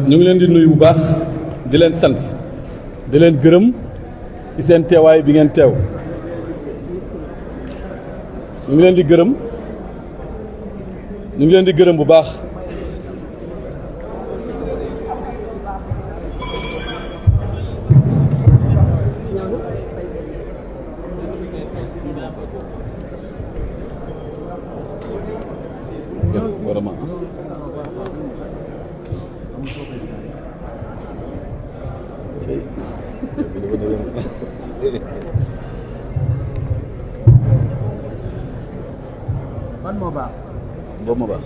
ñu ngi leen di nuyu bu baax di leen sant di leen gërëm ci seen teewaay bi ngeen teew ñu ngi leen di gërëm bu baax vraiment ban moo baax. boobu moo baax.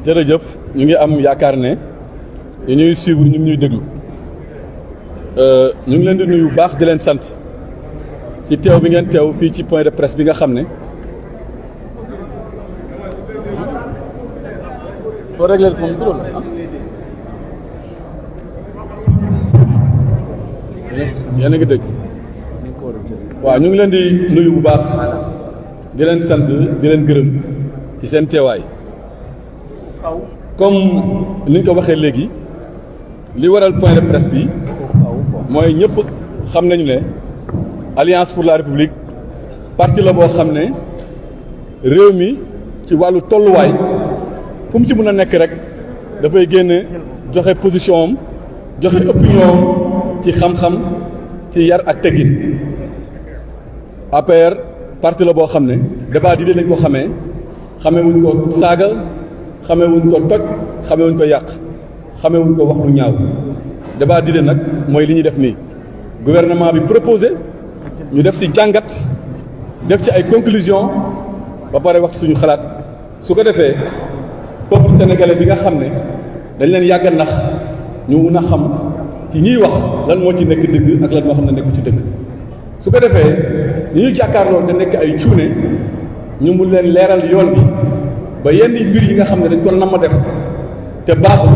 jërëjëf ñu ngi am yaakaar ne ñu ñuy suivre ñu ngi ñuy déglu ñu ngi leen di nuyu bu baax di leen sant ci teew bi ngeen teew fii ci point de presse bi nga xam ne. faut régler le bureau là. yéen a ngi dégg waaw ñu ngi leen di nuyu bu baax di leen sant di leen gërëm ci seen teewaay comme ni ñu ko waxee léegi li waral point de presse bi mooy ñëpp xam nañu ne Alliance pour la République parti la boo xam ne réew mi ci wàllu tolluwaay fu mu ci mën a nekk rek dafay génne joxe position am joxe opinion ci xam-xam ci yar ak teggin APR parti la boo xam ne débat d'idées lañ ko xamee wuñ ko saaga xamee wuñ ko toj xamee wuñ ko yàq xamee wuñ ko wax lu ñaaw débat d'idées nag mooy li ñuy def nii gouvernement bi proposé ñu def ci jàngat def ci ay conclusion ba pare wax suñu xalaat su ko defee peuple sénégalais bi nga xam ne dañ leen yàgg a nax ñu mun a xam ci ñiy wax lan moo ci nekk dëgg ak lan moo xam ne nekku ci dëgg su ko defee ñi ñu jàkkaarloo te nekk ay cuune ñu mun leen leeral yoon bi ba yenn mbir yi nga xam ne dañ ko namm def te baaxul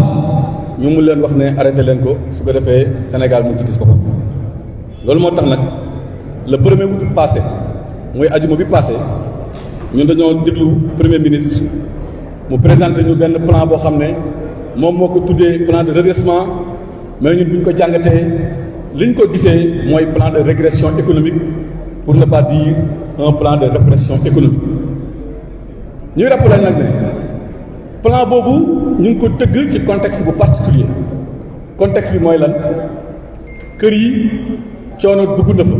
ñu mun leen wax ne arrêté leen ko su ko defee Sénégal mun ci gis ko loolu moo tax nag le 1er août passé mooy ajuma bi passé ñun dañoo déglu premier ministre mu présenté ñu benn plan boo xam ne moom moo ko tuddee plan de redressement mais ñun bu ñu ko jàngatee li ñu ko gisee mooy plan de régression économique pour ne pas dire un plan de répression économique ñuy rappelé nag ne plan boobu ñu ngi ko tëgg ci contexte bu particulier contexte bi mooy lan kër yi coono dugg na fa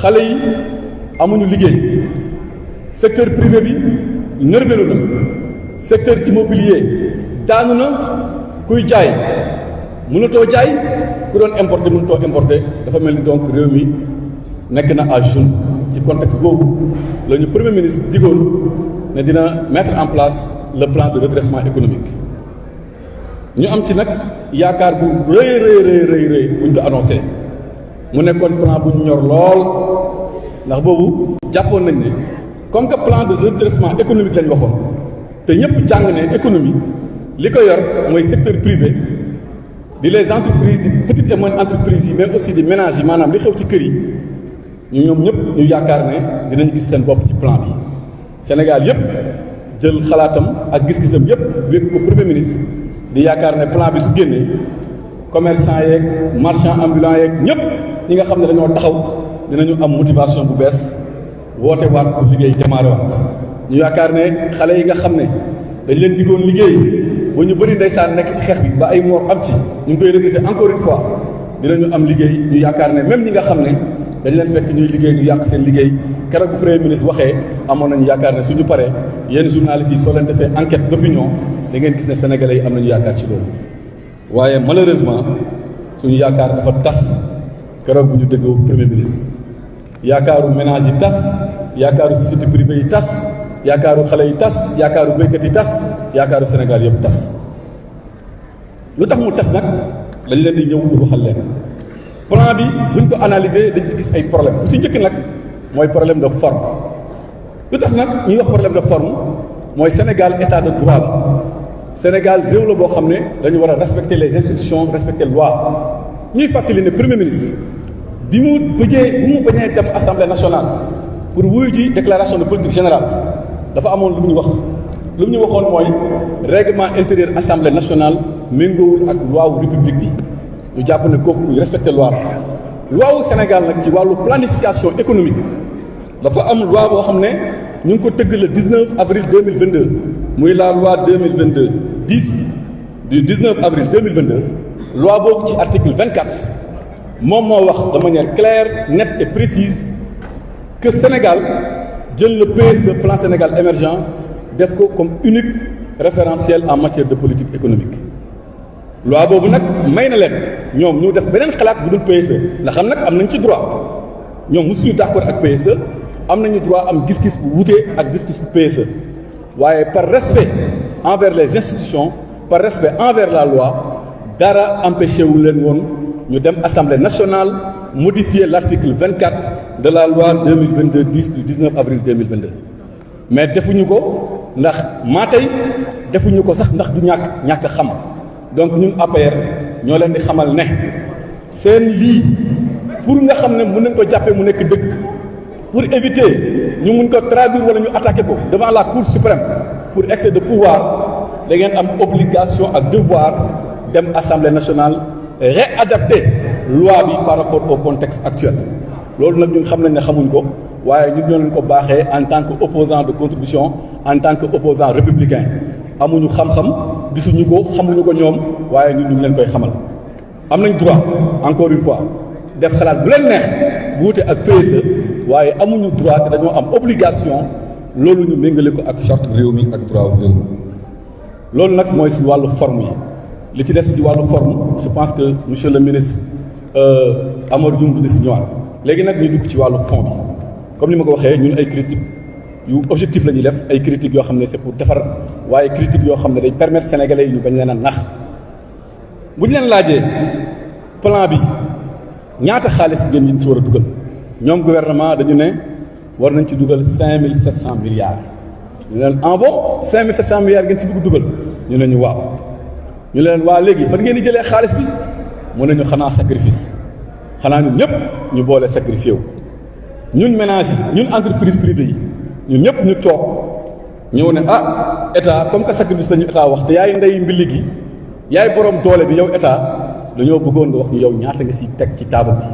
xale yi amuñu liggéey secteur privé bi nërmelu na secteur immobilier daanu na kuy jaay mënatoo jaay ku doon importer mënatoo importer dafa mel ni donc réew mi nekk na à jeune ci contexte boobu la ñu premier ministre digoon ne dina mettre en place le plan de redressement économique ñu am ci nag yaakaar bu rëy buñ ko annoncé mu nekkoon plan bu ñor lool ndax boobu jàppoon nañ ne comme que plan de redressement économique lañ waxoon te ñëpp jàng ne économie li ko yor mooy secteur privé di les entreprises di petites et moyennes entreprises yi mais aussi di ménages yi maanaam li xew ci kër yi ñu ñoom ñëpp ñu yaakaar ne dinañ gis seen bopp ci plan bi Sénégal yëpp jël xalaatam ak gis-gisam yëpp wékk ko premier ministre di yaakaar ne plan bi su génnee commerçant yeeg marchand ambulant yeeg ñëpp ñi nga xam ne dañoo taxaw dinañu am motivation bu bees woote waat pour liggéey démarré waat ñu yaakaar ne xale yi nga xam ne dañ leen diggoon liggéey ba ñu bëri ndeysaan nekk ci xeex bi ba ay moor am ci ñu ngi koy regretter encore une fois dinañu am liggéey ñu yaakaar ne même ñi nga xam ne dañ leen fekk ñuy liggéey ñu yàq seen liggéey keroog bu premier ministre waxee amoon nañu yaakaar ne suñu paree yenn journalistes yi soo leen defee enquête d'opinion da ngeen gis ne sénégalais yi am nañu yaakaar ci loolu waaye malheureusement suñu yaakaar dafa tas keroog bu ñu déggoo premier ministre yaakaaru ménage yi tas yaakaaru société privée yi tas yaakaaru xale yi tas yaakaaru béykat yi tas yaakaaru Sénégal yëpp tas lu tax mu tas nag dañ leen di ñëw du waxal leen plan bi buñ ko analyser dañ ci gis ay problème bu si njëkk nag mooy problème de forme lu tax nag ñuy wax problème de forme mooy Sénégal état de droit la Sénégal réew la boo xam ne dañu war a respecter les institutions respecter loi ñuy fàttali ne premier ministre bi mu bañee dem assemblée nationale pour wuyu ji déclaration de politique générale dafa amoon lu mu ñu wax lu mu ñu waxoon mooy règlement intérieur assemblée nationale méngoowul ak loi wu république bi ñu jàpp ne kooku kuy respecté loi loi wu Sénégal nag ci wàllu planification économique dafa am loi boo xam ne ñu ngi ko tëgg le 19 avril 2022 muy la loi 2022 10 du 19 avril 2022 loi boobu ci article 24 moom moo wax de manière claire nette et précise que Sénégal jël le PSE plan Sénégal émergent def ko comme unique référentiel en matière de politique économique loi boobu nag may na leen ñoom ñu def beneen xalaat bu dul PSE ndax xam nag am nañ ci droit ñoom mosuñu d'accord ak PSE am nañu droit am gis-gis bu wutee ak gis-gis bu PSE waaye par respect envers les institutions par respect envers la loi dara empêché wu leen woon ñu dem assemblée nationale modifier l'article 24 de la loi 2022-10 du 19 avril 2022 mais defuñu ko ndax maa tey defuñu ko sax ndax du ñàkk a xam donc ñun APR ñoo leen di xamal ne seen lii pour nga xam ne mën nañ ko jàppee mu nekk dëgg pour éviter ñu mun ko traduire wala ñu attaquer ko devant la Cour suprême pour excès de pouvoir da ngeen am obligation ak devoir dem assemblée nationale réadapter loi bi par rapport au contexte actuel loolu nag ñun xam nañ ne xamuñ ko waaye ñun ñoo leen ko baaxee en tant que opposant de contribution en tant que opposant républicain amuñu xam-xam gisuñu ko xamuñu ko ñoom waaye ñun ñu ngi leen koy xamal am nañ droit encore une fois def xalaat bu leen neex bu wute ak PSE waaye amuñu droit te dañoo am obligation loolu ñu méngale ko ak charte réew mi ak droit réew mi loolu nag mooy si wàllu forme yi li ci des si wàllu forme je pense que monsieur le ministre Amadou Dioum dina si ñëwaat léegi nag ñu dugg ci wàllu fond bi comme ni ma ko waxee ñun ay critiques yu objectif la ñuy def ay critiques yoo xam ne c'est pour defar waaye critiques yoo xam ne day permettre sénégalais yi ñu bañ leen a nax bu ñu leen laajee plan bi ñaata xaalis ngeen ñi ci war a dugal ñoom gouvernement dañu ne war nañ ci dugal 5700 milliards ñu leen en bon 5700 milliards ngeen ci bëgg dugal ñu ne ñu waaw ñu leen waa léegi fan ngeen di jëlee xaalis bi mu ne ñu xanaa sacrifice xanaa ñun ñëpp ñu boole sacrifié wu ñun ménage yi ñun entreprise privée yi ñun ñëpp ñu toog ñëw ne ah état comme que sacrifice lañu état wax te yaay ndey mbili gi yaay borom doole bi yow état dañoo bëggoon nga wax ñu yow ñaata nga siy teg ci table bi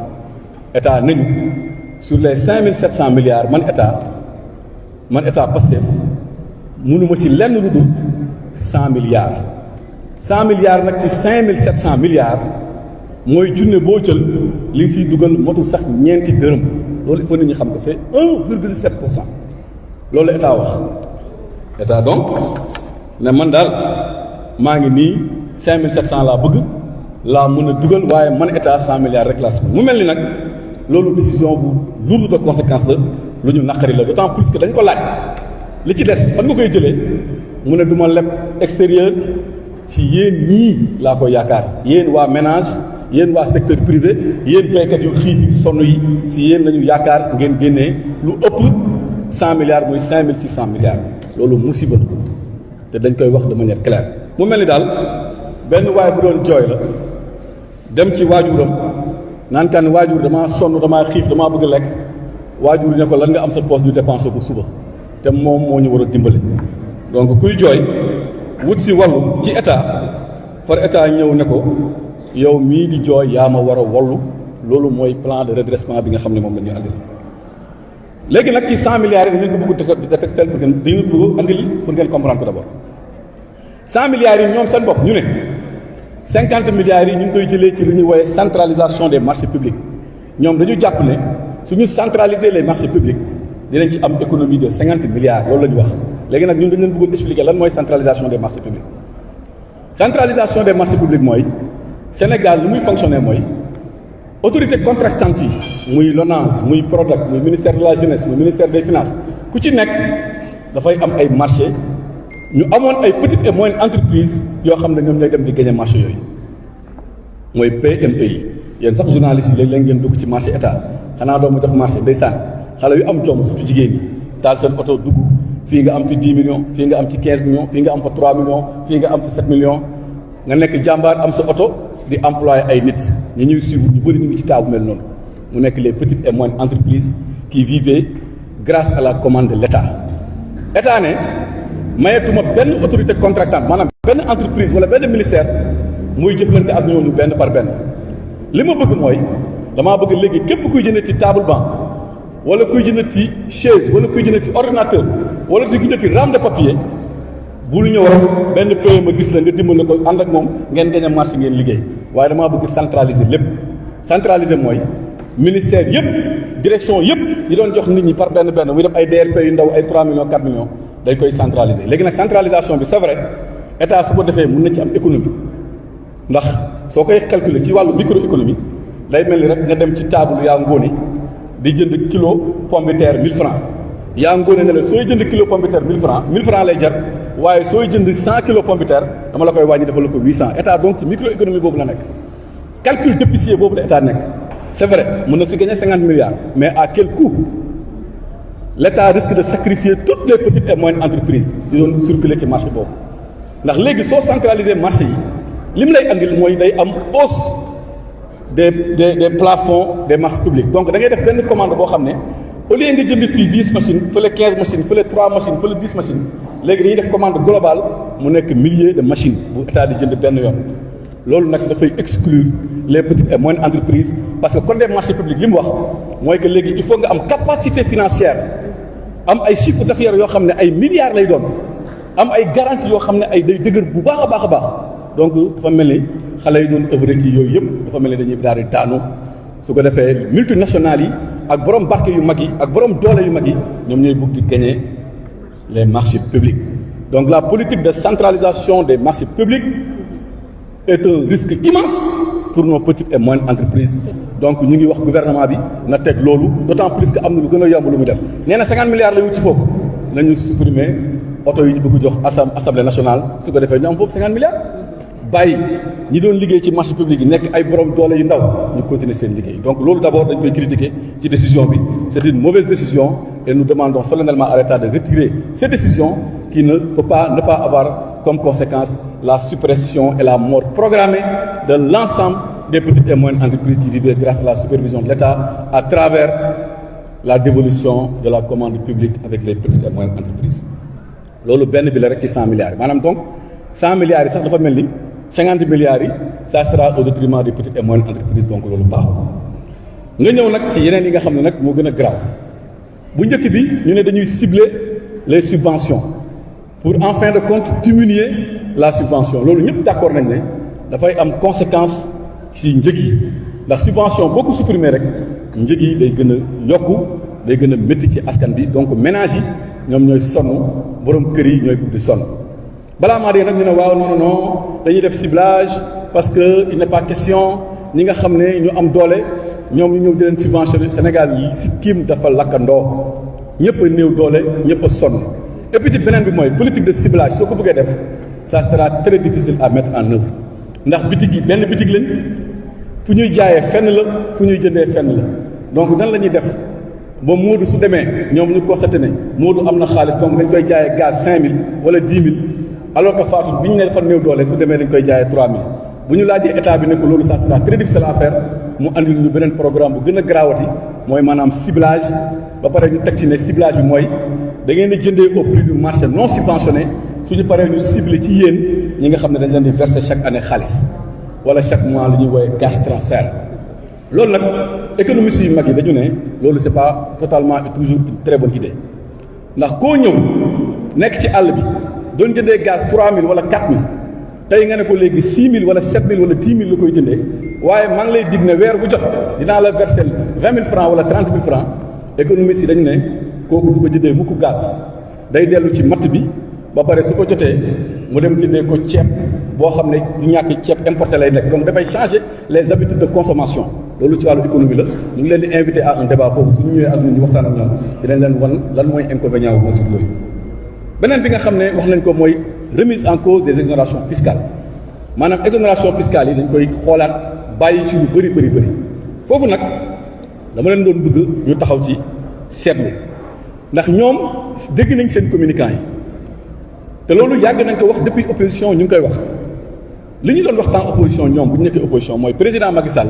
état nañu sur les 5700 milliards man état Pastef mënuma ci lenn lu dul 100 milliards 100 milliards nag ci 5700 milliards mooy junne boo jël li nga siy dugal motul sax ñeenti dërëm loolu il faut nit ñi xam ko c'est 1,7 pour cent loolu la état wax état donc ne man daal maa ngi nii 5700 laa bëgg laa mën a dugal waaye man état 100 milliards rek laa si mu mel ni nag loolu décision bu lourde de conséquence la lu ñu naqari la d'autant plus que dañ ko laaj li ci des fan nga koy jëlee mu ne du ma leb extérieur ci yéen ñii laa koy yaakaar yéen waa ménage yéen waa secteur privé yéen béykat yu xiif yu sonn yi ci yéen lañu yaakaar ngeen génnee lu ëpp 100 milliards muy 5600 milliards loolu musiba la te dañ koy wax de manière claire mu mel ni daal benn waay bu doon jooy la dem ci waajuram naan kan waajur damaa sonn damaa xiif damaa bëgg a lekk waajur ne ko lan nga am sa poche ñu dépensé ko suba te moom moo ñu war a dimbali donc kuy jooy wut si wallu ci état far état ñëw ne ko yow mii di jooy yaa ma war a wallu loolu mooy plan de redressement bi nga xam ne moom la ñu andil léegi nag ci 100 milliards yi dañu ko bëgg détecter pour ngeen dañu bëgg andil pour ngeen comprendre ko d'abord 100 milliards yi ñoom seen bopp ñu ne 50 milliards yi ñu ngi koy jëlee ci li ñuy woowee centralisation des marchés publics ñoom dañu jàpp ne suñu centraliser les marchés publics dinañ ci am économie de 50 milliards loolu la ñu wax léegi nag ñun dañ leen bëggoon expliquer lan mooy centralisation des marchés publics centralisation des marchés publics mooy Sénégal lu muy fonctionner mooy autorité contractante yi muy LONASE muy PRODAC muy ministère de la jeunesse muy ministère des finances ku ci nekk dafay am ay marché ñu amoon ay petites et moyennes entreprises yoo xam ne ñoom ñooy dem di gagner marché yooyu mooy PME yi yéen sax journalistes yi léeg-léeg ngeen dugg ci marché état xanaa doo ma jox marché ndeysaan xale yu am jom surtout jigéen ñi taal seen oto dugg fii nga am fi 10 millions fii nga am ci 15 millions fii nga am fa 3 millions fii nga am fa 7 millions nga nekk jàmbaar am sa oto di employé ay nit ñi ñuy suivre ñu bëri ñu ngi ci cas bu mel noonu mu nekk les petites et moyennes entreprises qui vivaient grâce à la commande de l'État état ne mayetuma benn autorité contractante maanaam benn entreprise wala benn ministère muy jëflante ak ñooñu benn par benn li ma bëgg mooy damaa bëgg léegi képp kuy jëndati table banc wala kuy jëndati chaise wala kuy jëndati ordinateur wala kuy jëndati rame de papier bul ñëw rek benn pays ma gis la nga dimbali ko ànd ak moom ngeen gañ a marché ngeen liggéey waaye damaa bëgg centraliser lépp centraliser mooy ministère yëpp direction yëpp yi doon jox nit ñi par benn benn muy def ay DRP yu ndaw ay 3 millions 4 millions dañ koy centraliser léegi nag centralisation bi c'est vrai état su ko defee mën na ci am économie ndax soo koy calculer ci wàllu microéconomie day mel ni rek nga dem ci table yaa ngóone di jënd kilo pomme de terre 1000 francs yaa ngóone ne la sooy jënd kilo pomme de terre 1000 francs lay jar waaye sooy jënd 100 kilos pomme de terre dama la koy wàññi defal la ko 800 état donc ci microéconomie boobu la nekk calcul d'épicier boobu la état nekk c'est vrai mën na si gagner 50 milliards mais à quel coût l'état risque de sacrifier toutes les petites et moyennes entreprises di doon circuler ci marché boobu ndax léegi soo centraliser marché yi li mu lay andil mooy day am hausse des plafonds des marchés publics donc da ngay def benn commande boo xam ne au lieu nga jënd fii 10 machines fële 15 machines fële 3 machines fële 10 machines léegi dañuy def commande globale mu nekk milliers de machines bu état di jënd benn yoon loolu nag dafay exclure les petites et moyennes entreprises parce que code des marchés publics li mu wax mooy que léegi il faut nga am capacité financière am ay chiffre d'affaires yoo xam ne ay milliards lay doon am ay garanties yoo xam ne ay day dëgër bu baax a baax a baax donc dafa mel ni xale yi doon œuvre ci yooyu yëpp dafa mel ni dañuy daal di daanu su ko defee multinationales yi ak borom barke yu mag yi ak borom doole yu mag yi ñoom ñooy bëgg di gagner les marchés publics donc la politique de centralisation des marchés publics est un risque immense pour nos petites et moyennes entreprises donc ñu ngi wax gouvernement bi na teg loolu d'autant plus que am na lu gën a yomb lu mu def nee na 50 milliards la wut ci foofu nañu supprimer oto yi ñu bëgg jox assemblée nationale su ko defee ñu am foofu 50 milliards bàyyi ñi doon liggéey ci marché public yi nekk ay borom doole yu ndaw ñu continuer seen liggéey donc loolu d'abord dañ koy critiquer ci décision bi c'est une mauvaise décision et nous demandons solennellement à l'État de retirer ces décisions qui ne peut pas ne pas avoir comme conséquence la suppression et la mort programmée de l'ensemble des petites et moyennes entreprises qui vivaient grâce à la supervision de l'État à travers la dévolution de la commande publique avec les petites et moyennes entreprises loolu benn bi la rek ci 100 milliards yi maanaam donc 100 milliards yi sax dafa mel ni 50 milliards yi ça sera au détriment des petites et moyennes entreprises donc loolu baaxul nga ñëw nag ci yeneen yi nga xam ne nag moo gën a grave bu njëkk bi ñu ne dañuy cibler les subventions pour en fin de compte diminuer la subvention loolu ñëpp d'accord nañ ne dafay am conséquence ci njëg yi ndax subvention boo ko supprimer rek njëg yi day gën a yokku day gën a métti ci askan bi donc ménage yi ñoom ñooy sonn borom kër yi ñooy bëgg di sonn balaa maa dee nag ñu ne waaw non dañuy def ciblage parce que il n'est pas question ñi nga xam ne ñu am doole ñoom ñu ñëw di leen subventionné Sénégal yi si kiim dafa lakkandoo ñëpp a néew doole ñëpp a sonn et puis beneen bi mooy politique de ciblage soo ko bëggee def ça sera très difficile à mettre en œuvre ndax bitig yi benn bitig lañ fu ñuy jaayee fenn la fu ñuy jëndee fenn la donc nan la ñuy def ba Moodu su demee ñoom ñu constaté ne Moodu am na xaalis donc dañ koy jaayee gaz 5000 wala 10 000 alors que Fatou bi ñu ne dafa néew doole su demee dañ koy jaayee 3000 bu ñu laajee état bi ne ko loolu ça sera très difficile à faire mu andil ñu beneen programme bu gën a garaawati mooy maanaam ciblage ba pare ñu teg ci ne ciblage bi mooy da ngeen di jëndee au prix du marché non subventionné suñu paree ñu ciblé ci yéen ñi nga xam ne dañ leen di verser chaque année xaalis wala chaque mois li ñuy woowee cash transfert loolu nag économistes yu mag yi dañu ne loolu c'est pas totalement et toujours une très bonne idée ndax koo ñëw nekk ci àll bi doon jëndee gaz 3000 wala 4000 tey nga ne ko léegi 6000 wala 7000 wala 10 000 la koy jëndee waaye maa ngi lay dig ne weer bu jot dinaa la verser 20 000 francs wala 30 000 francs économistes yi dañu ne kooku du ko jëndee mukk gaz day dellu ci matt bi ba pare su ko jotee mu dem jëndee ko ceeb boo xam ne du ñàkk ceeb importé lay nekk donc dafay changer les habitudes de consommation loolu ci wàllu économie la ñu ngi leen di invité à un débat foofu suñu ñëwee ak ñun ñu waxtaan ak ñoom dinañ leen wan lan mooy inconvénient wu mesure yooyu beneen bi nga xam ne wax nañ ko mooy remise en cause des exonérations fiscales maanaam exonération fiscale yi dañ koy xoolaat bàyyi ci lu bëri foofu nag dama leen doon bëgg ñu taxaw ci seetlu ndax ñoom dégg nañ seen communicant yi te loolu yàgg nañ ko wax depuis opposition ñu ngi koy wax li ñu doon wax temps opposition ñoom bu ñu nekkee opposition mooy président Macky Sall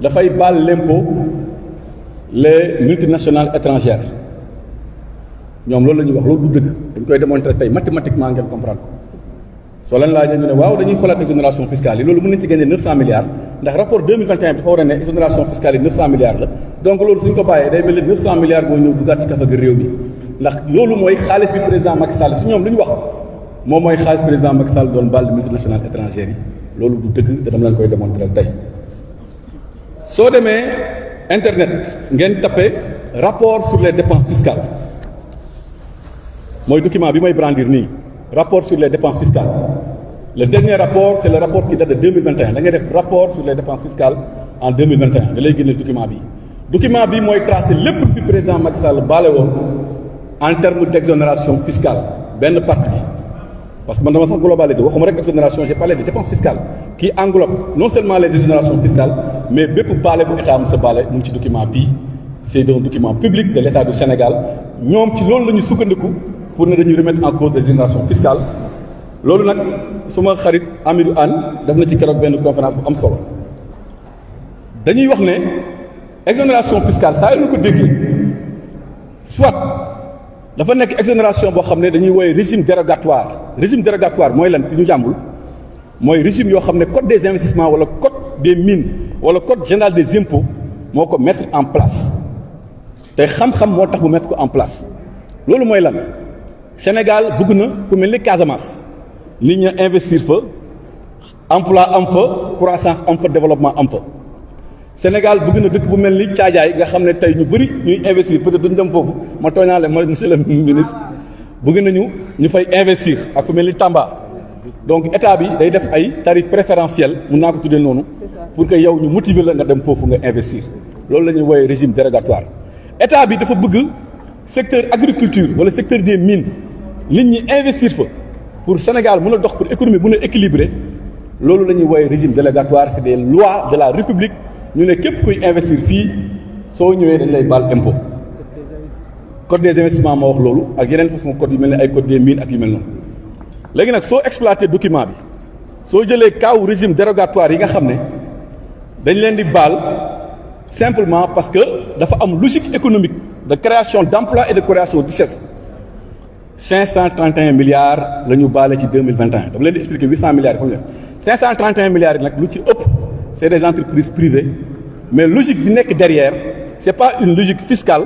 dafay baal l'impôt les multinationales étrangères ñoom loolu la ñuy wax loolu du dëgg dañ koy démontrer tey mathématiquement ngeen comprendre ko soo leen laajee ñu ne waaw dañuy xoolaat exonération fiscale yi loolu mën nañ ci gagner 900 milliards ndax rapport 2021 bi dafa war a ne exonération fiscale yi 900 milliards la donc loolu suñ ko bàyyee day mel ni 900 milliards boo ñëw duggaat ci kafaga réew mi ndax loolu mooy xaalis bi président Macky Sall su ñoom lu ñu wax moom mooy xaalis président Macky Sall doon baal multinationales étrangères yi loolu du dëgg te dama leen koy démontrer tey soo demee internet ngeen tapé rapport sur les dépenses fiscales mooy document bi may brandir nii rapport sur les dépenses fiscales le dernier rapport c'est le rapport qui date de 2021 da ngay def rapport sur les dépenses fiscales en 2021 da lay génneel document bi mooy tracé lépp lu fi président Macky Sall baale woon en termes d'exonération fiscale benn partie bi parce que man dama sax globalisé waxuma rek exonération j'ai parlé de dépenses fiscales qui englobe non seulement les exonérations fiscales mais bépp baale bu état sa baale mu ngi ci document bii c'est un document public de l'état du Sénégal ñoom ci loolu la ñu sukkandiku pour ne dañuy remettre en cause des exonérations fiscales loolu nag suma xarit Amidou Anne def na ci keroog benn conférence bu am solo dañuy wax ne exonération fiscale saa yu ñu ko déggee soit dafa nekk exonération boo xam ne dañuy woowee régime dérogatoire mooy lan ci ñu jàmbul mooy régime yoo xam ne code des investissements wala code des mines wala code général des impôts moo ko mettre en place te xam-xam moo tax bu mettre ko en place loolu mooy lan Sénégal bëgg na fu mel ni Casamance nit ñi investir fa emploi am fa croissance am fa développement am fa Sénégal bëgg na dëkk bu mel ni Caajaay nga xam ne tey ñu bëri ñuy investir peut-être duñ dem foofu ma tooñaale ma monsieur le ministre bëgg nañu ñu fay investir ak fu mel ni Tamba donc état bi day def ay tarif préférentiel mun naa ko tuddee noonu pour que yow ñu motiver la nga dem foofu nga investir loolu la ñuy woowee régime dérogatoire état bi dafa bëgg secteur agriculture wala secteur des mines nit ñi investir fa pour Sénégal mën a dox pour économie mën a équilibré loolu la ñuy woowee régime dérogatoire c'est des lois de la République ñu ne képp kuy investir fii soo ñëwee dañ lay baal impôt code des investissements moo wax loolu ak yeneen façon code yu mel ne ay code des mines ak yu mel noonu léegi nag soo exploité document bi soo jëlee kaaw régime dérogatoire yi nga xam ne dañ leen di baal simplement parce que dafa am logique économique de création d'emploi et de création de richesse 531 milliards la ñu baale ci 2021 dafa leen di expliquer 800 milliards yi fa mu ne 531 milliards yi nag lu ci ëpp c'est des entreprises privées mais logique bi nekk derrière c'est pas une logique fiscale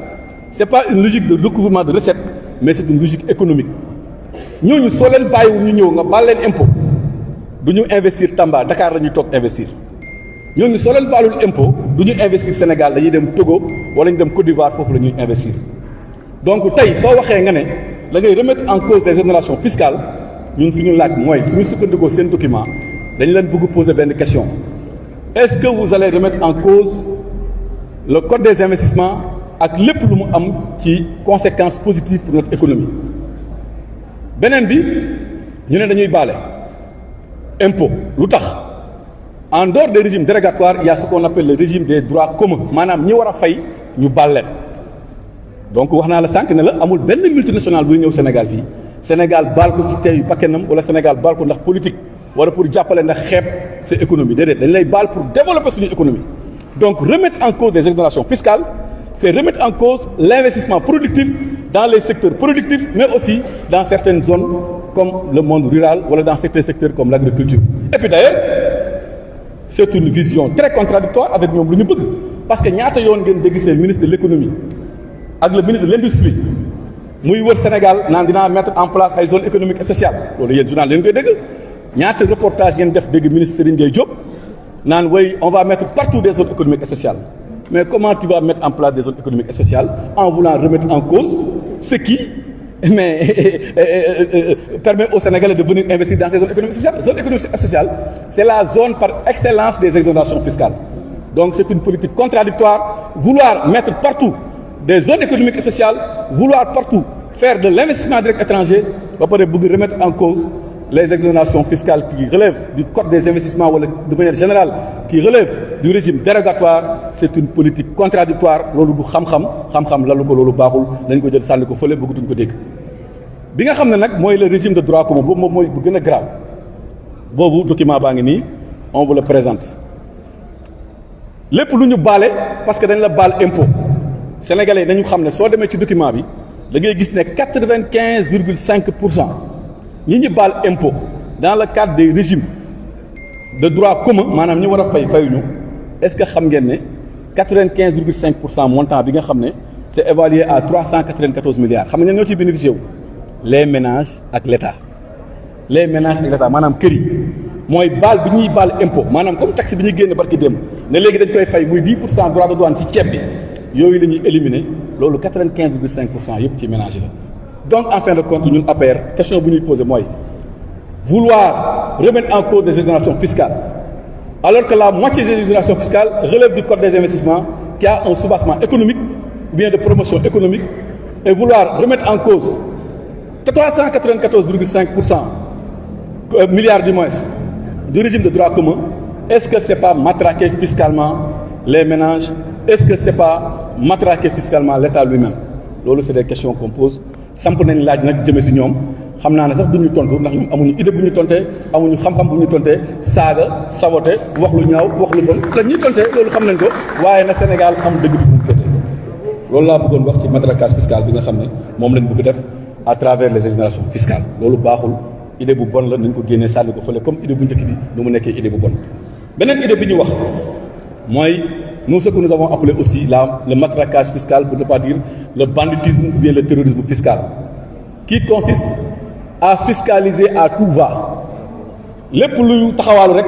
c'est pas une logique de recouvrement de recettes mais c'est une logique économique ñooñu soo leen bàyyiwul ñu ñëw nga baal leen impôt du ñu investir Tamba Dakar la ñuy toog investir ñooñu soo leen baalul impôt du ñu investir Sénégal dañuy dem Togo wala ñu dem Côte d'Ivoire foofu la ñuy investir donc tey soo waxee nga ne da ngay remettre en cause des exonérations fiscales ñun suñu laaj mooy suñu sukkandikoo seen document dañ leen bëgg poser benn question est-ce que vous allez remettre en cause le code des investissements ak lépp lu mu am ci conséquences positives pour notre économie beneen bi ñu ne dañuy baale impôt lu tax en dehors des régimes dérogatoires il y a ce qu'on appelle le régime des droits communs maanaam ñi war a fay ñu baal leen donc wax naa la sànq ne la amul benn multinational buy ñëw Sénégal fii Sénégal baal ko ci teeyu bakkanam wala Sénégal baal ko ndax politique wala pour jàppale ndax xeeb sa économie déedéet dañ lay baal pour développer suñu économie donc remettre en cause des exonérations fiscales c'est remettre en cause l'investissement productif dans les secteurs productifs mais aussi dans certaines zones comme le monde rural wala dans certains secteurs comme l'agriculture et puis d'ailleurs c'est une vision très contradictoire avec ñoom lu ñu bëgg parce que ñaata yoon ngeen dégg seen ministre de l'économie ak le ministre de l'industrie muy wër Sénégal naan dinaa mettre en place ay zones économiques et sociales loolu yéen journal leen koy dégg ñaata reportage ngeen def dégg ministre Serigne Gueye Diop naan way on va mettre partout des zones économiques et sociales mais comment tu vas mettre en place des zones économiques et sociales en voulant remettre en cause ce qui permet aux Sénégalais de venir investir dans ces zones économiques et sociales. Zone économique et sociale, c'est la zone par excellence des exonérations fiscales. Donc c'est une politique contradictoire, vouloir mettre partout des zones économiques et sociales, vouloir partout faire de l'investissement direct étranger, va pouvoir remettre en cause les exonérations fiscales qui relèvent du code des investissements ou de manière générale qui relèvent du régime dérogatoire. C'est une politique contradictoire. Loolu du xam-xam lalu ko loolu baaxul dañ ko jël sànni ko fële bëggatuñ ko dégg bi nga xam ne nag mooy le régime de droit commun boobu moom mooy bu gën a grave boobu document baa ngi nii on vous le présente lépp lu ñu baale parce que dañ la baal impôt sénégalais yi dañu xam ne soo demee ci document bi da ngay gis ne 95,5% ñi ñu baal impôt dans le cadre des régimes de droit commun maanaam ñi war a fayuñu est-ce que xam ngeen ne 95,5% montant bi nga xam ne c'est évalué à 394 milliards xam nga ñoo ciy bénéficié wu les ménages ak l'État les ménages ak l'État maanaam kër yi mooy baal bi ñuy baal impôt maanaam comme taxe bi ñuy génn barki démb ne léegi dañ koy fay muy 10% droit de douane ci ceeb bi yooyu la ñuy éliminer loolu 95,5% yëpp ci ménage la donc en fin de compte ñun APR question bu ñuy poser mooy vouloir remettre en cause des exonérations fiscales alors que la moitié des exonérations fiscales relève du code des investissements qui a un soubassement économique ou bien de promotion économique et vouloir remettre en cause 394,5% milliards du moins du régime de droit commun est-ce que c'est pas matraquer fiscalement les ménages est-ce que c'est pas matraquer fiscalement l'État lui-même loolu c'est des questions qu'on pose samp nañ laaj nag jëme ci ñoom xam naa ne sax duñu tontu ndax ñoom amuñu idée bu ñu tontee amuñu xam-xam bu ñu tontee saaga saboté wax lu ñaaw wax lu bon la ñuy tontee loolu xam nañ ko waaye na Sénégal xam dëgg bi bu mu féete loolu laa bëggoon wax ci matraquage fiscal bi nga xam ne moom lañ bëgg def à travers les exonérations fiscales loolu baaxul idée bu bon la nañ ko génnee sànni ko fële comme idée bu njëkk bi nu mu nekkee idée bu bon beneen idée bi ñu wax mooy nous ce que nous avons appelé aussi le matraquage fiscal pour ne pas dire le banditisme ou bien le terrorisme fiscal qui consiste à fiscaliser à tout va lépp luy taxawaalu rek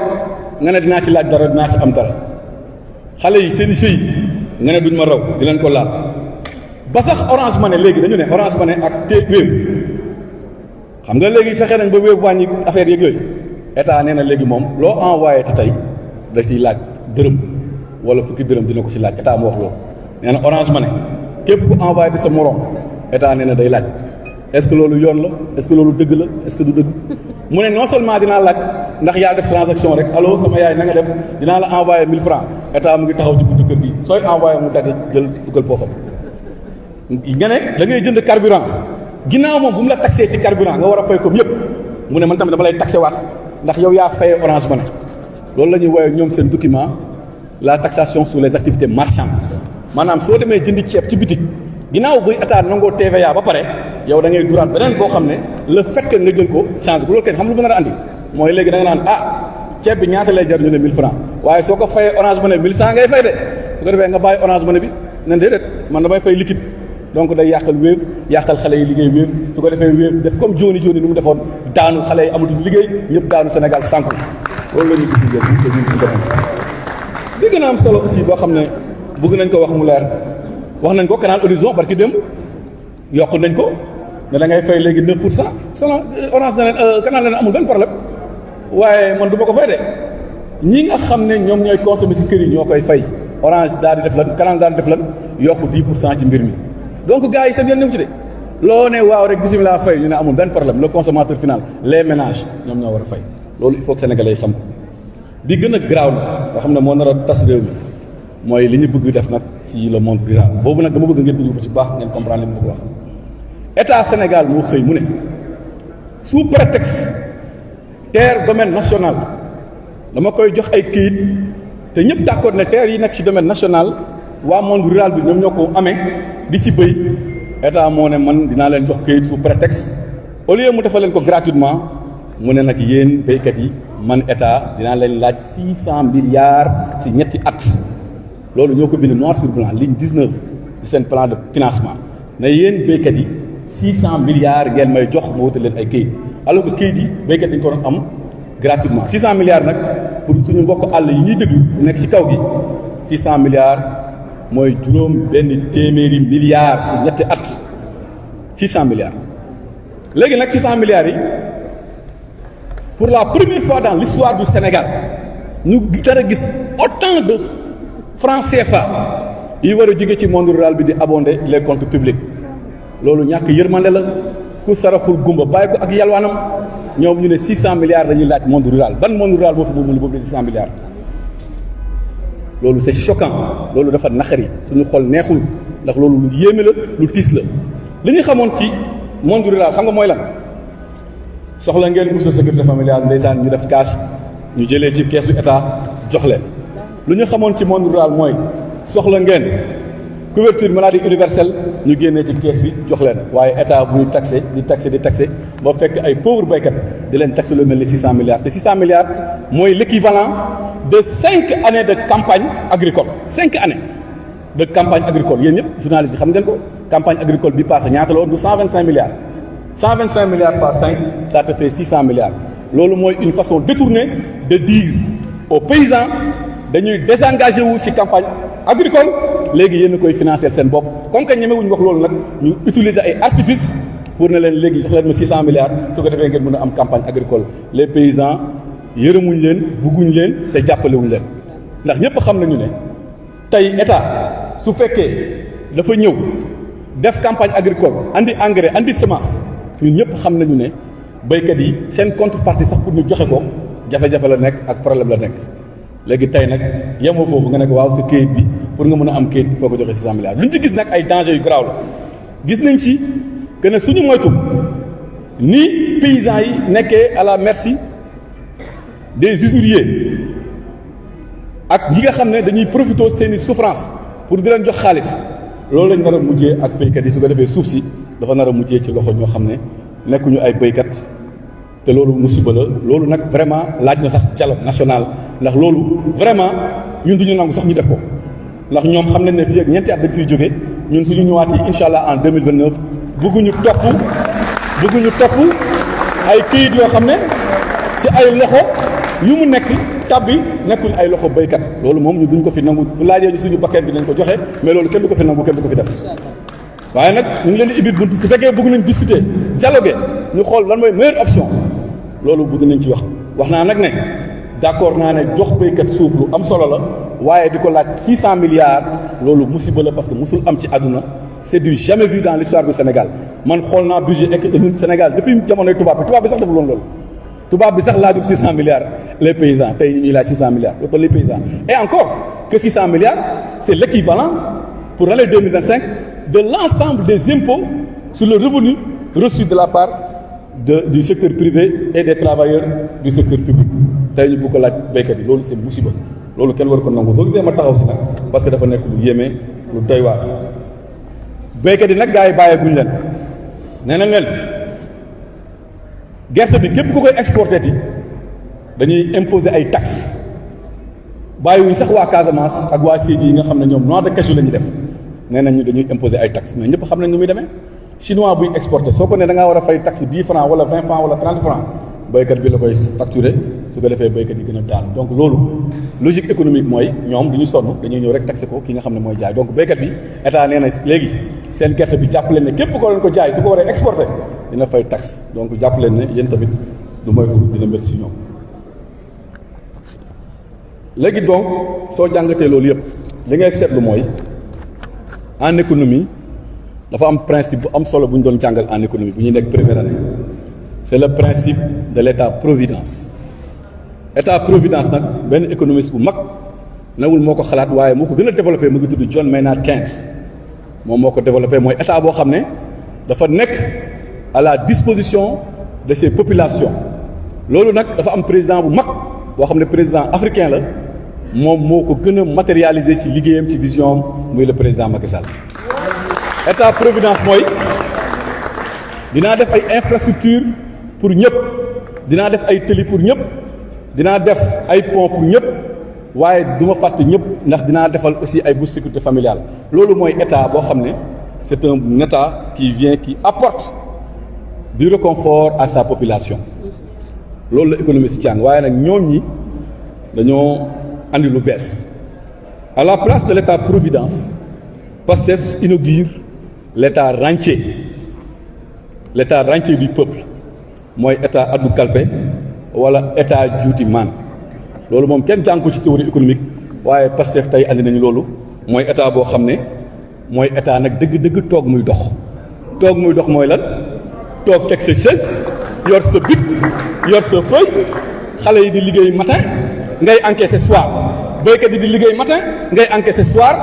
nga ne dinaa ci laaj dara dinaa ci am dara xale yi seen i sëy nga ne duñ ma raw di leen ko laal ba sax Orange Money léegi dañu ne Orange Money ak Wave xam nga léegi fexe nañ ba Wave wàññi affaire yeeg yooyu état nee na léegi moom loo envoyé ci tey da ciy laaj dërëm wala fukki dërëm dina ko ci laaj état mu wax loolu nee na Orange Money képp ku envoyé te sa morom état nee na day laaj est-ce que loolu yoon la est-ce que loolu dëgg la est-ce que du dëgg mu ne non seulement dinaa laaj ndax yaa def transaction rek allo sama yaay na nga def dinaa la envoyé 1000 francs état mu ngi taxaw ci buntu kër gi sooy envoyé mu dagg jël dugal poosam nga ne da ngay jënd carburant ginnaaw moom bu mu la taxé ci carburant nga war a fay ko yëpp mu ne man tamit dama lay taxé waat ndax yow yaa fayee Orange Money loolu la ñuy woowee ñoom seen document la taxation sur les activités marchandes maanaam soo demee jëndi ceeb ci bitik ginnaaw buy état nangoo TVA ba pare yow da ngay duraat beneen boo xam ne le fait que nga jël ko change bu loolu kenn xam lu mën a andi mooy léegi da nga naan ceeb bi ñaata lay jar ñu ne 1000 francs waaye soo ko fayee Orange Money 1100 ngay fay de su ko defee nga bàyyi Orange Money bi ne déedéet man damay fay liquide donc day yàqal Wave yàqal xale yi liggéey Wave su ko defee Wave def comme Joni Joni nu mu defoon daanu xale yi amatuñ liggéey ñëpp daanu Sénégal sànku loolu la ñu gis bi gën a am solo aussi boo xam ne bëgg nañ ko wax mu leer wax nañ ko Canal Horizon barki démb yokk nañ ko ne da ngay fay léegi 9% selon Orange na leen Canal na leen amul benn problème waaye man du ma ko fay de ñi nga xam ne ñoom ñooy consommer ci kër yi ñoo koy fay Orange daal di def lan Canal daal di def lan yokk 10% ci mbir mi donc gars yi seen yoon ñëw ci de loo ne waaw rek bisimilah fay ñu ne amul benn problème le consommateur final les ménages ñoom ñoo war a fay loolu il faut que sénégalais yi xam ko bi gën a garaaw na nga xam ne moo nar a tas réew mi mooy li ñu bëgg def nag ci le monde rural boobu nag dama bëgg ngeen déglu ko ci baax ngeen comprendre li mu bëgg wax état Sénégal moo xëy mu ne sous prétexte terre domaine national dama koy jox ay këyit te ñëpp d'accord ne terre yi nekk ci domaine national waa monde rural bi ñoom ñoo ko amee di ci bëy état moo ne man dinaa leen jox këyit sous prétexte au lieu mu defal leen ko gratuitement mu ne nag yéen béykat yi man état dinaa leen laaj 600 milliards ci ñetti at loolu ñoo ko bind noir sur blanc ligne 19 du seen plan de financement ne yéen béykat yi 600 milliards ngeen may jox ma wutal leen ay këyit alors que këyit yi béykat dañu ko doon am gratuitement 600 milliards nag pour suñu mbokk àll yi ñuy déglu nekk ci kaw gi 600 milliards mooy juróom benn téeméeri milliards ci ñetti at 600 milliards léegi nag 600 milliards yi pour la première fois dans l'histoire du Sénégal ñu dara gis autant de francs CFA yi war a jóge ci monde rural bi di abonder les comptes publics loolu ñàkk yërmande la ku saraxul gumba bàyyi ko ak yalwaanam ñoom ñu ne 600 milliards dañuy laaj monde rural ban monde rural moo fi moom lu boobu de 600 milliards loolu c'est choquant loolu dafa naqari suñu xol neexul ndax loolu lu yéeme la lu tiis la li ñu xamoon ci monde rural xam nga mooy lan soxla ngeen bourse sécurité familiale ndeysaan ñu def cash ñu jëlee ci keesu état jox leen lu ñu xamoon ci monde rural mooy soxla ngeen couverture maladie universelle ñu génnee ci kees bi jox leen waaye état buy taxé di taxé ba fekk ay pauvres béykat di leen taxé lu mel ni 600 milliards te 600 milliards mooy l'équivalent de 5 années de campagne agricole 5 années de campagne agricole yéen ñëpp journalistes yi xam ngeen ko campagne agricole bi passé ñaata la woon du 125 milliards 125 milliards par 5 ça te fait 600 milliards loolu mooy une façon détournée de dire aux paysans dañuy désengagé wu ci campagne agricole léegi yéen a koy financer seen bopp comme que ñemewuñu wax loolu nag ñu utiliser ay artifices pour ne leen léegi jox leen ma 600 milliards su ko defee ngeen mën a am campagne agricole les paysans yërëmuñ leen bugguñ leen te jàppalewuñ leen ndax ñëpp xam nañu ne tey état su fekkee dafa ñëw def campagne agricole andi engrais andi semence ñun ñëpp xam nañu ne béykat yi seen contrepartie sax pour ñu joxe ko jafe-jafe la nekk ak problème la nekk léegi tey nag yemoo foofu nga nekk waaw sa kayit bi pour nga mën a am kayit bi foo ko joxe 600 milliards lu ñu ci gis nag ay danger yu garaaw la gis nañ ci que ne suñu moytu ni paysans yi nekkee à la merci des usuriers ak ñi nga xam ne dañuy profité seeni souffrance pour di leen jox xaalis loolu lañ nar a mujjee ak béykat yi su ko defee suuf si dafa nar a mujjee ci loxo ñoo xam ne nekkuñu ay béykat te loolu musiba la loolu nag vraiment laaj na sax dialogue national ndax loolu vraiment ñun duñu nangu sax ñu def ko ndax ñoom xam nañ ne fii ak ñeenti at dañ fiy jóge ñun suñu ñëwaatee incha allah en 2029 bëgguñu topp ay këyit yoo xam ne ci ay loxo yu mu nekk tabbi nekkul ay loxo béykat loolu moom ñu duñ ko fi nangu fu laajee ñu suñu bakkan bi nañ ko joxe mais loolu kenn du ko fi nangu kenn du ko fi def waaye nag ñu ngi leen di ibbi bunt su fekkee bëgg nañ discuter dialoguer ñu xool lan mooy meilleure option loolu bëgg nañ ci wax naa nag ne d'accord naa ne jox béykat suuf lu am solo la waaye di ko laaj 600 milliards loolu musiba la parce que musul am ci àdduna c'est du jamais vu dans l'histoire du Sénégal man xool naa budget économique Sénégal depuis jamonoy tubaab bi sax deful woon loolu tubaab bi sax laajul 600 milliards les paysans tey ñuy laaj 600 milliards loolu les paysans et encore que 600 milliards c'est l'équivalent pour l'année 2025 de l'ensemble des impôts sur le revenu reçu de la part du secteur privé et des travailleurs du secteur public tey ñu bëgg ko laaj béykat yi loolu c'est musiba loolu kenn war ko nangu soo gisee ma taxaw si nag parce que dafa nekk lu yéeme lu doy waar béykat yi nag gars yi bàyyeeguñ leen nee nañ leen gerte bi képp ku koy exporté ti dañuy imposer ay taxes bàyyiwuñ sax waa Casamance ak waa Sédhiou yi nga xam ne ñoom noix de cajou la ñuy def nee nañ ñu dañuy imposer ay taxes mais ñëpp xam nañ ni muy demee chinois buy exporté soo ko ne da ngaa war a fay taxe 10 francs wala 20 francs wala 30 francs béykat bi la koy facturer su ko defee béykat yi gën a daal donc loolu logique économique mooy ñoom du ñu sonn dañuy ñëw rek taxé ko ki nga xam ne mooy jaay donc béykat bi état nee na léegi seen gerte bi jàpp leen ne képp ko leen ko jaay su ko waree exporté dina fay taxe donc jàpp leen ne yéen tamit du moytu dina métti si ñoom. léegi donc soo jàngatee loolu yëpp li ngay seetlu mooy en économie dafa am principe bu am solo bu ñu doon jàngal en économie bu ñuy nekk première année c'est le principe de l'état-providence état-providence nag benn économiste bu mag newul moo ko xalaat waaye moo ko gën a développé mu ngi tudd John Maynard Keynes moom moo ko développé mooy état boo xam ne dafa nekk à la disposition de ses populations loolu nag dafa am président bu mag boo xam ne président africain la moom moo ko gën a matérialiser ci liggéeyam ci vision am muy le président Macky Sall état providence mooy dinaa def ay infrastructure pour ñëpp dinaa def ay tëli pour ñëpp dinaa def ay pont pour ñëpp waaye du ma fàtte ñëpp ndax dinaa defal aussi ay bourse sécurité familiale loolu mooy état boo xam ne c'est un état qui apporte du réconfort à sa population loolu la économie si jàng waaye nag ñoom ñi dañoo andi lu bees à la place de l'état providence Pastef inaugure l'état rentier du peuple mooy état addu kalpe wala état juuti maan loolu moom kenn jàng ko ci théorie économique waaye Pastef tey andi nañu loolu mooy état boo xam ne mooy état nag dëgg-dëgg toog muy dox mooy lan toog teg sa chaise yor sa bic yor sa feuille xale yi di liggéey matin ngay encaisser soir béykat yi di liggéey matin ngay encaisser soir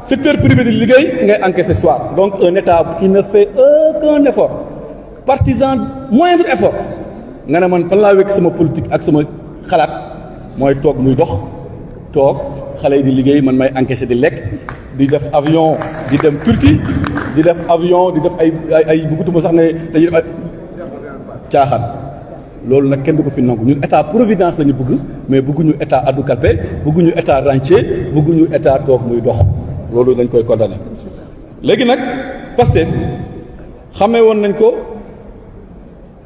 secteur privé di liggéey ngay encaisser soir donc un état qui ne fait aucun effort partisan moindre effort nga ne man fan laa wekk sama politique ak sama xalaat mooy toog muy dox toog xale yi di liggéey man may encaisser di lekk di def avion di dem Turquie di def avion di def ay bëggatuma sax ne dañuy def ay caaxaan loolu nag kenn du ko fi nangu ñun état providence la ñu bëgg mais bëgguñu état addu kalpe bëgguñu état rentier bëgguñu état toog muy dox loolu dañ koy condamné. léegi nag Pastef xamee woon nañ ko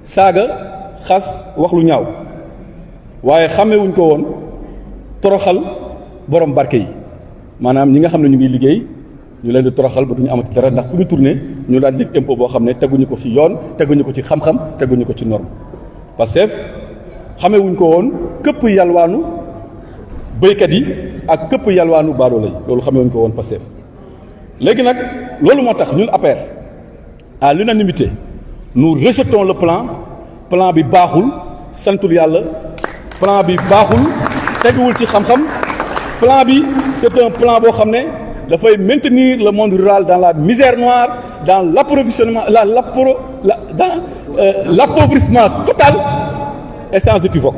saaga xas wax lu ñaaw waaye xamee wuñ ko woon toroxal borom barke yi maanaam ñi nga xam ne ñu ngi liggéey ñu leen di toroxal ba duñu amati dara ndax fu ñu tourné ñu daan jël impôt boo xam ne teguñu ko ci yoon teguñu ko ci xam-xam teguñu ko ci norme Pastef xamee wuñ ko woon këpp yalwaanu béykat yi ak këpp yalwaanu baadoolo yi loolu xamee wuñ ko woon Pastef léegi nag loolu moo tax ñun APR à l'unanimité nous rejetons le plan bi baaxul santul yàlla plan bi baaxul teguwul ci xam-xam plan bi c'est un plan boo xam ne dafay maintenir le monde rural dans la misère noire dans l'approvisionnement dans l'appauvrissement total et sans équivoque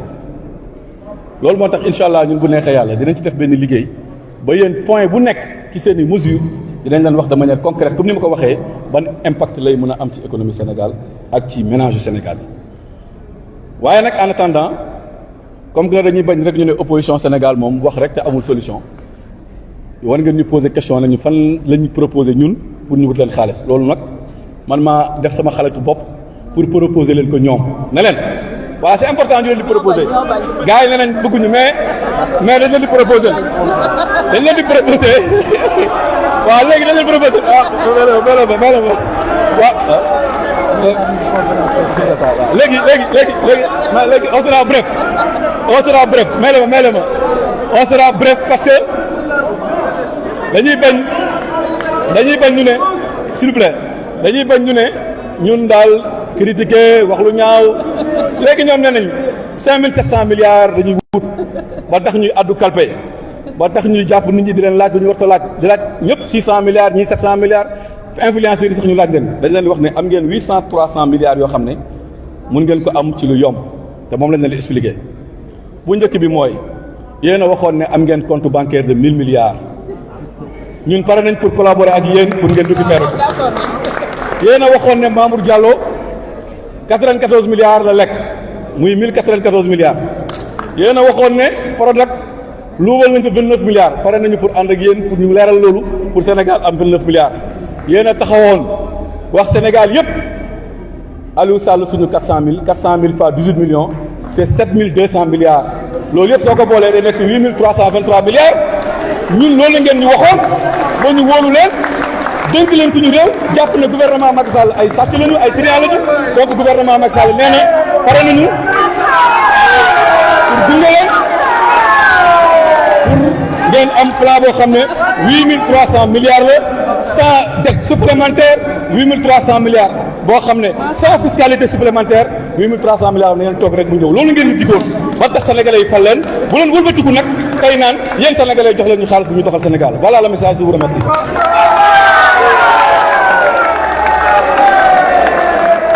loolu moo tax incha allah ñun bu neexee yàlla dinañ ci def benn liggéey ba yéen point bu nekk ci seen i mesures dinañ leen wax de manière concrète comme ni ma ko waxee ban impact lay mën a am ci économie Sénégal ak ci ménage Sénégal yi waaye nag en attendant comme que dañuy bañ rek ñu ne opposition Sénégal moom wax rek te amul solution war ngeen ñu poser question nañu fan la ñu proposer ñun pour ñu wut leen xaalis loolu nag man maa def sama xalatu bopp pour proposer leen ko ñoom ne leen waaw c'est important ñu leen di proposer gars yi ne nañ bëgguñu mais dañ leen di proposer waaw léegi dañ leen proposer léegi on sera bref may la ma on sera bref parce que dañuy bañ ñu ne s'il vous plaît dañuy bañ ñu ne ñun daal critiquer wax lu ñaaw léegi ñoom nee nañ 5700 milliards dañuy wut ba tax ñuy addu kalpe ba tax ñuy jàpp nit ñi di leen laaj dañu war a laaj di laaj ñëpp 600 milliards ñii 700 milliards influenceurs yi sax ñu laaj leen dañ leen di wax ne am ngeen 300 milliards yoo xam ne mun ngeen ko am ci lu yomb te moom lañ leen di expliquer bu njëkk bi mooy yéen a waxoon ne am ngeen compte bancaire de 1000 milliards ñun pare nañ pour collaborer ak yéen pour ngeen récupérer ko yéen a waxoon ne Mamour Diallo 94 milliards la lekk muy 1094 milliards yéen a waxoon ne Prodac luubal nañ fa 29 milliards pare nañu pour ànd ak yéen pour ñu leeral loolu pour Sénégal am 29 milliards yéen a taxawoon wax Sénégal yépp Aliou Sall suñu 400 000 fois 18 millions c'est 7200 milliards loolu yëpp soo ko boolee day nekk 8323 milliards ñun loolu la ngeen ñu waxoon ba ñu wóolu leen dénk leen suñu réew jàpp na gouvernement Macky Sall ay sàcc lañu ay trian lañu donc gouvernement Macky Sall nee na pare nañu pour gunge leen pour ngeen am plan boo xam ne 8300 milliards la sans dette supplémentaire 8300 milliards boo xam ne sans fiscalité supplémentaire 8300 milliards na ngeen toog rek mu ñëw loolu ngeen ñu diggoon ba tax sénégalais yi fal leen bu leen wëlbatiku nag tey naan yéen sénégalais jox leen ñu xaalis bu ñu doxal Sénégal voilà le message je vous remercie